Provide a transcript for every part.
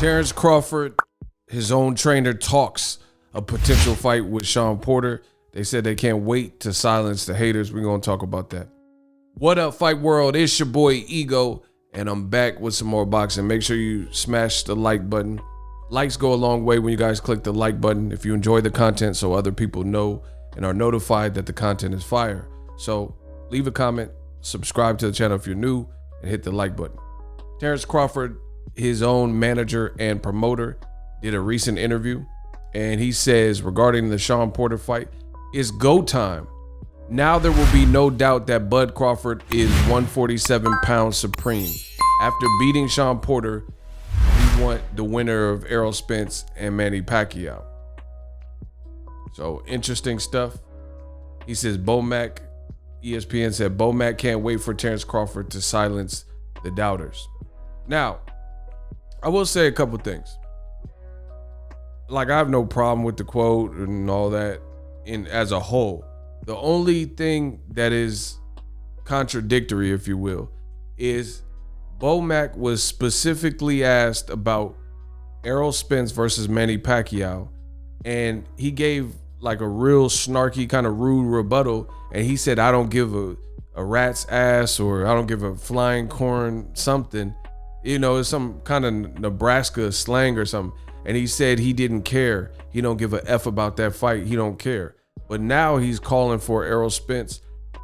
Terence Crawford, his own trainer, talks a potential fight with Shawn Porter. They said they can't wait to silence the haters. We're going to talk about that. What up, Fight World? It's your boy Ego, and I'm back with some more boxing. Make sure you smash the like button. Likes go a long way when you guys click the like button if you enjoy the content, so other people know and are notified that the content is fire. So leave a comment, subscribe to the channel if you're new, and hit the like button. Terence Crawford, his own manager and promoter, did a recent interview, and he says regarding the Shawn Porter fight, it's go time. Now there will be no doubt that Bud Crawford is 147 pounds supreme. After beating Shawn Porter, we want the winner of Errol Spence and Manny Pacquiao. So interesting stuff. He says Bomac, ESPN said Bomac can't wait for Terence Crawford to silence the doubters. Now, I will say a couple things. Like, I have no problem with the quote and all that as a whole. The only thing that is contradictory, if you will, is Bomac was specifically asked about Errol Spence versus Manny Pacquiao, and he gave like a real snarky kind of rude rebuttal, and he said, I don't give a rat's ass, or I don't give a flying corn something. You know, it's some kind of Nebraska slang or something. And he said he didn't care. He don't give a F about that fight. He don't care. But now he's calling for Errol Spence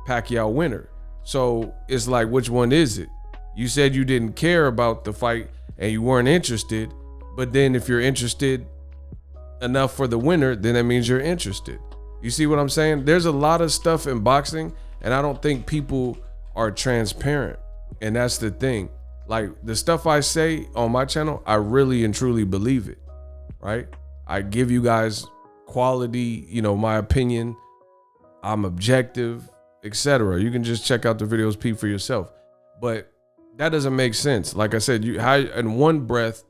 Pacquiao winner. So it's like, which one is it? You said you didn't care about the fight and you weren't interested. But then if you're interested enough for the winner, then that means you're interested. You see what I'm saying? There's a lot of stuff in boxing, and I don't think people are transparent. And that's the thing. Like, the stuff I say on my channel, I really and truly believe it, right? I give you guys quality, my opinion. I'm objective, etc. You can just check out the videos, peep for yourself. But that doesn't make sense. Like I said, in one breath,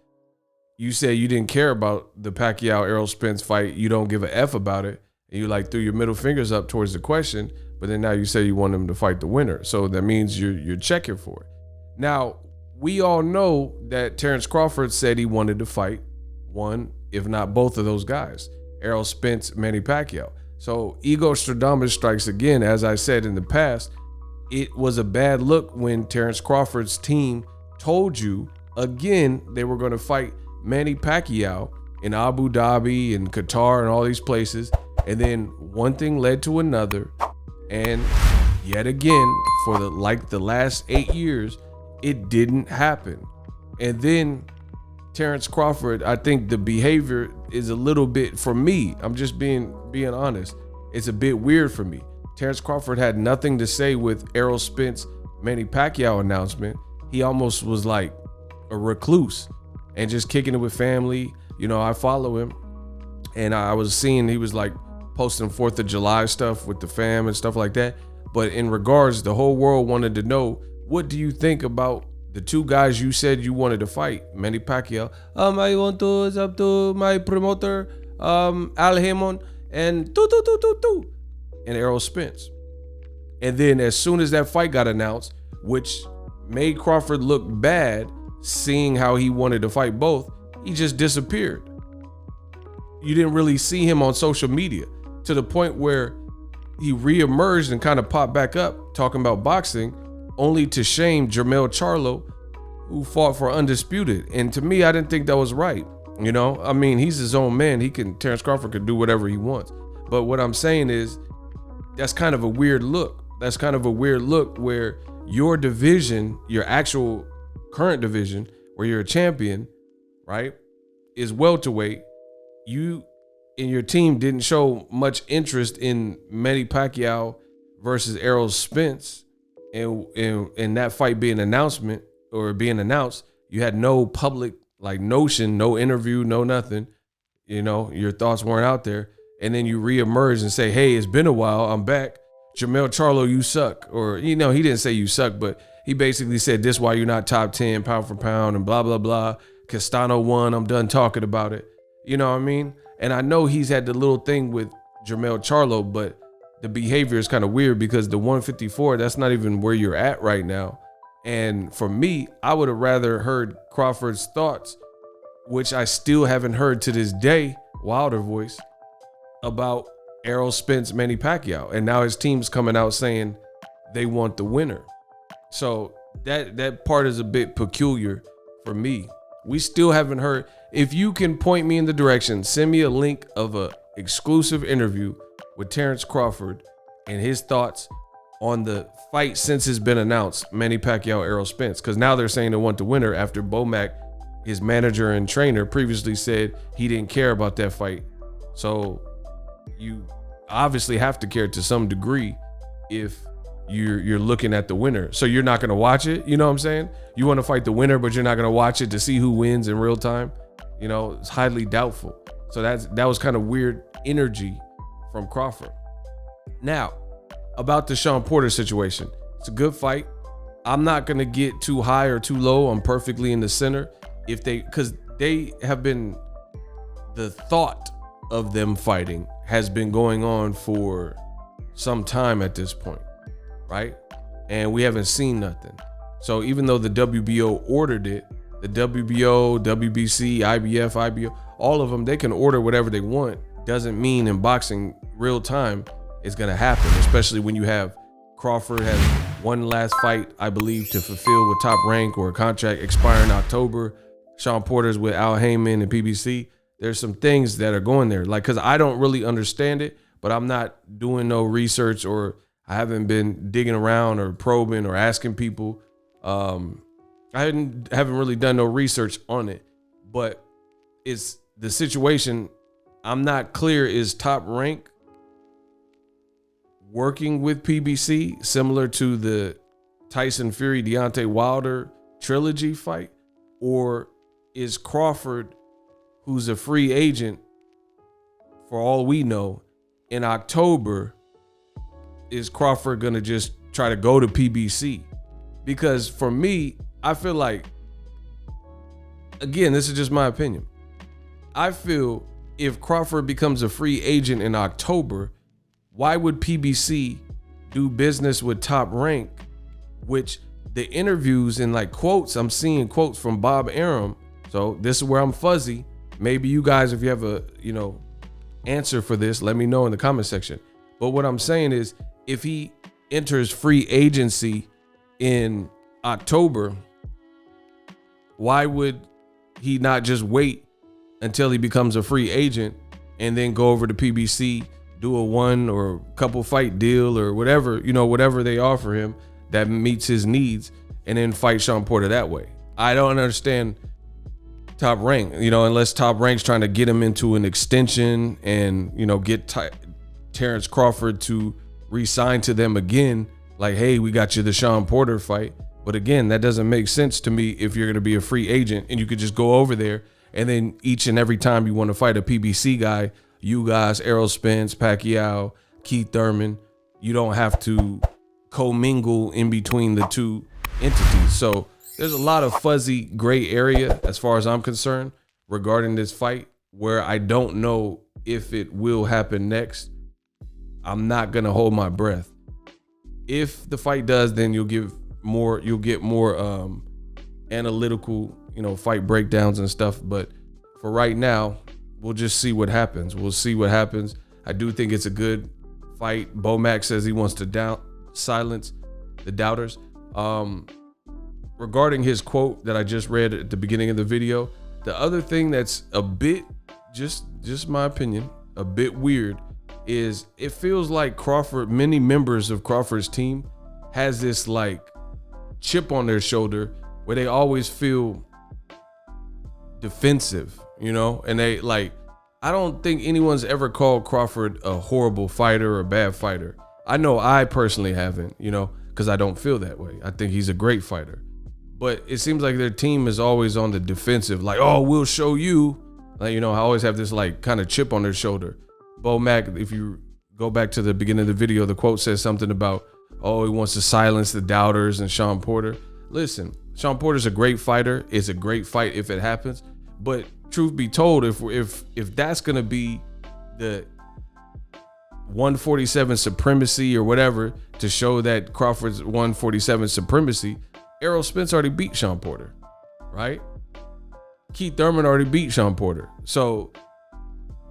you say you didn't care about the Pacquiao-Errol Spence fight. You don't give a F about it. And you like threw your middle fingers up towards the question, but then now you say you want him to fight the winner. So that means you're checking for it. Now, we all know that Terence Crawford said he wanted to fight one, if not both of those guys, Errol Spence, Manny Pacquiao. So Ego Stradamus strikes again. As I said in the past, it was a bad look when Terence Crawford's team told you again they were going to fight Manny Pacquiao in Abu Dhabi and Qatar and all these places. And then one thing led to another. And yet again, for the last 8 years, it didn't happen. And then Terence Crawford, I think the behavior is a little bit, for me, I'm just being honest, it's a bit weird for me. Terence Crawford had nothing to say with Errol Spence Manny Pacquiao announcement. He almost was like a recluse and just kicking it with family. I follow him, and I was seeing he was like posting 4th of July stuff with the fam and stuff like that. But in regards, the whole world wanted to know, what do you think about the two guys you said you wanted to fight, Manny Pacquiao? It's up to my promoter, Al Haymon, and and Errol Spence. And then as soon as that fight got announced, which made Crawford look bad, seeing how he wanted to fight both, he just disappeared. You didn't really see him on social media, to the point where he reemerged and kind of popped back up talking about boxing, only to shame Jermell Charlo, who fought for Undisputed. And to me, I didn't think that was right. He's his own man. Terence Crawford could do whatever he wants. But what I'm saying is, that's kind of a weird look. That's kind of a weird look where your division, your actual current division, where you're a champion, right, is welterweight. You and your team didn't show much interest in Manny Pacquiao versus Errol Spence. And that fight being announced, you had no public notion, no interview, no nothing. Your thoughts weren't out there. And then you reemerge and say, hey, it's been a while, I'm back. Jermell Charlo, you suck. Or, he didn't say you suck, but he basically said this why you're not top 10 pound for pound and blah, blah, blah. Castano won, I'm done talking about it. You know what I mean? And I know he's had the little thing with Jermell Charlo, but the behavior is kind of weird because the 154, that's not even where you're at right now. And for me, I would have rather heard Crawford's thoughts which I still haven't heard to this day, Wilder voice, about Errol Spence, Manny Pacquiao. And now his team's coming out saying they want the winner. So that part is a bit peculiar for me. We still haven't heard. If you can point me in the direction, send me a link of a exclusive interview with Terence Crawford and his thoughts on the fight since it's been announced, Manny Pacquiao, Errol Spence. Because now they're saying they want the winner after Bomac, his manager and trainer, previously said he didn't care about that fight. So you obviously have to care to some degree if you're looking at the winner. So you're not going to watch it. You know what I'm saying? You want to fight the winner, but you're not going to watch it to see who wins in real time. You know, it's highly doubtful. So that was kind of weird energy from Crawford. Now, about the Shawn Porter situation. It's a good fight. I'm not going to get too high or too low. I'm perfectly in the center. Because they have been, the thought of them fighting has been going on for some time at this point, right? And we haven't seen nothing. So even though the WBO ordered it, the WBO, WBC, IBF, IBO, all of them, they can order whatever they want. Doesn't mean in boxing real time it's going to happen, especially when you have Crawford has one last fight, I believe, to fulfill with Top Rank or a contract expiring in October. Shawn Porter's with Al Heyman and PBC. There's some things that are going there. Like, because I don't really understand it, but I'm not doing no research, or I haven't been digging around or probing or asking people. I haven't really done no research on it, but it's the situation. I'm not clear. Is Top Rank working with PBC similar to the Tyson Fury, Deontay Wilder trilogy fight? Or is Crawford, who's a free agent for all we know, in October, is Crawford going to just try to go to PBC? Because for me, I feel like, again, this is just my opinion. I feel if Crawford becomes a free agent in October, why would PBC do business with Top Rank, which the interviews and like quotes, I'm seeing quotes from Bob Arum. So this is where I'm fuzzy. Maybe you guys, if you have a, answer for this, let me know in the comment section. But what I'm saying is, if he enters free agency in October, why would he not just wait until he becomes a free agent and then go over to PBC, do a one or couple fight deal or whatever, whatever they offer him that meets his needs, and then fight Shawn Porter that way? I don't understand Top Rank, unless Top Rank's trying to get him into an extension and, get Terence Crawford to re-sign to them again. Like, hey, we got you the Shawn Porter fight. But again, that doesn't make sense to me if you're going to be a free agent and you could just go over there and then each and every time you want to fight a PBC guy, you guys, Errol Spence, Pacquiao, Keith Thurman, you don't have to commingle in between the two entities. So there's a lot of fuzzy gray area as far as I'm concerned regarding this fight, where I don't know if it will happen next. I'm not going to hold my breath. If the fight does, then you'll get more analytical, fight breakdowns and stuff. But for right now, we'll just see what happens. We'll see what happens. I do think it's a good fight. Bomac says he wants to silence the doubters. Regarding his quote that I just read at the beginning of the video, the other thing that's a bit, just my opinion, a bit weird, is it feels like Crawford, many members of Crawford's team has this like chip on their shoulder where they always feel defensive, and they like, I don't think anyone's ever called Crawford a horrible fighter or a bad fighter. I know I personally haven't, because I don't feel that way. I think he's a great fighter. But it seems like their team is always on the defensive, like, oh, we'll show you. Like, I always have this like kind of chip on their shoulder. Bomac, if you go back to the beginning of the video, the quote says something about, oh, he wants to silence the doubters and Shawn Porter. Listen, Shawn Porter's a great fighter. It's a great fight if it happens. But truth be told, if that's gonna be the 147 supremacy or whatever to show that Crawford's 147 supremacy, Errol Spence already beat Shawn Porter, right? Keith Thurman already beat Shawn Porter. So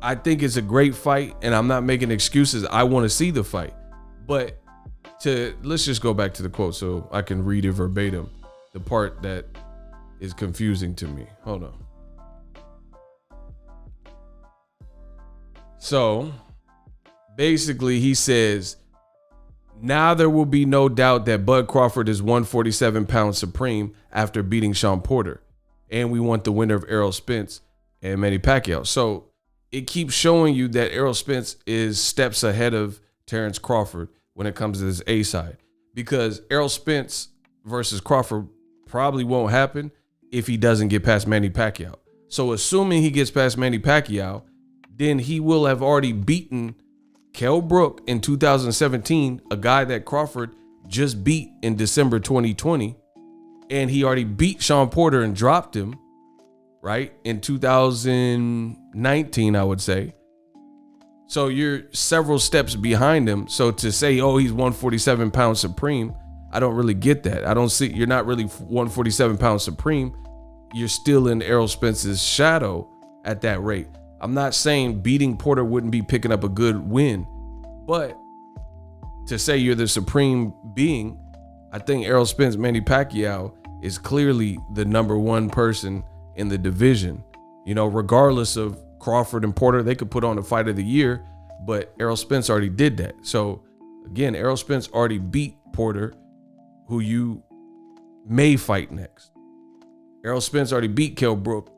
I think it's a great fight, and I'm not making excuses. I want to see the fight. But let's just go back to the quote so I can read it verbatim. The part that is confusing to me. Hold on. So basically he says, now there will be no doubt that Bud Crawford is 147-pound supreme after beating Shawn Porter. And we want the winner of Errol Spence and Manny Pacquiao. So it keeps showing you that Errol Spence is steps ahead of Terence Crawford when it comes to this A side. Because Errol Spence versus Crawford probably won't happen if he doesn't get past Manny Pacquiao. So assuming he gets past Manny Pacquiao, then he will have already beaten Kell Brook in 2017, a guy that Crawford just beat in December 2020. And he already beat Shawn Porter and dropped him, right, in 2019, I would say. So you're several steps behind him. So to say, oh, he's 147-pound supreme, I don't really get that. I don't see, you're not really 147-pound supreme. You're still in Errol Spence's shadow at that rate. I'm not saying beating Porter wouldn't be picking up a good win, but to say you're the supreme being, I think Errol Spence, Manny Pacquiao is clearly the number one person in the division. You know, regardless of Crawford and Porter, they could put on a fight of the year, but Errol Spence already did that. So again, Errol Spence already beat Porter, who you may fight next. Errol Spence already beat Kell Brook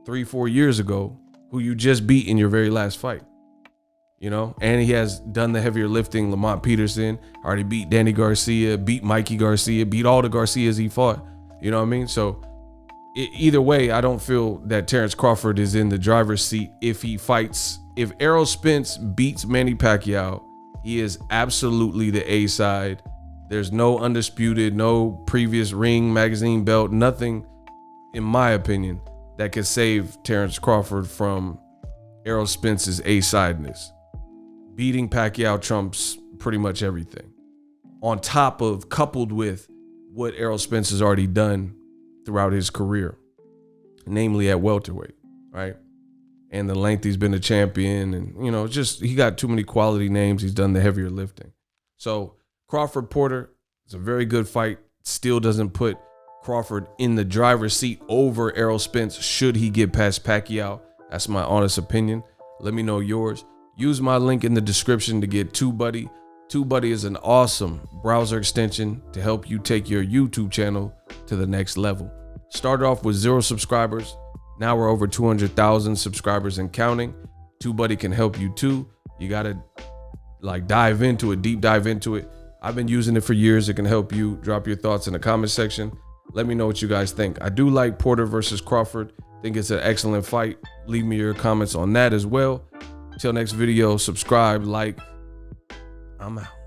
3-4 years ago, who you just beat in your very last fight. You know, and he has done the heavier lifting. Lamont Peterson already beat Danny Garcia, beat Mikey Garcia, beat all the Garcias he fought. You know what I mean? So either way, I don't feel that Terence Crawford is in the driver's seat if he fights. If Errol Spence beats Manny Pacquiao, he is absolutely the A side. There's no undisputed, no previous ring, magazine belt, nothing, in my opinion, that could save Terence Crawford from Errol Spence's A-sideness. Beating Pacquiao trumps pretty much everything. On top of, coupled with what Errol Spence has already done throughout his career, namely at welterweight, right? And the length he's been a champion, and, you know, just, he got too many quality names. He's done the heavier lifting. So Crawford Porter is a very good fight. Still doesn't put Crawford in the driver's seat over Errol Spence should he get past Pacquiao. That's my honest opinion. Let me know yours. Use my link in the description to get TubeBuddy. TubeBuddy is an awesome browser extension to help you take your YouTube channel to the next level. Started off with 0 subscribers. Now we're over 200,000 subscribers and counting. TubeBuddy can help you too. You got to dive into it, deep dive into it. I've been using it for years. It can help you. Drop your thoughts in the comment section. Let me know what you guys think. I do like Porter versus Crawford. Think it's an excellent fight. Leave me your comments on that as well. Till next video, subscribe, like. I'm out.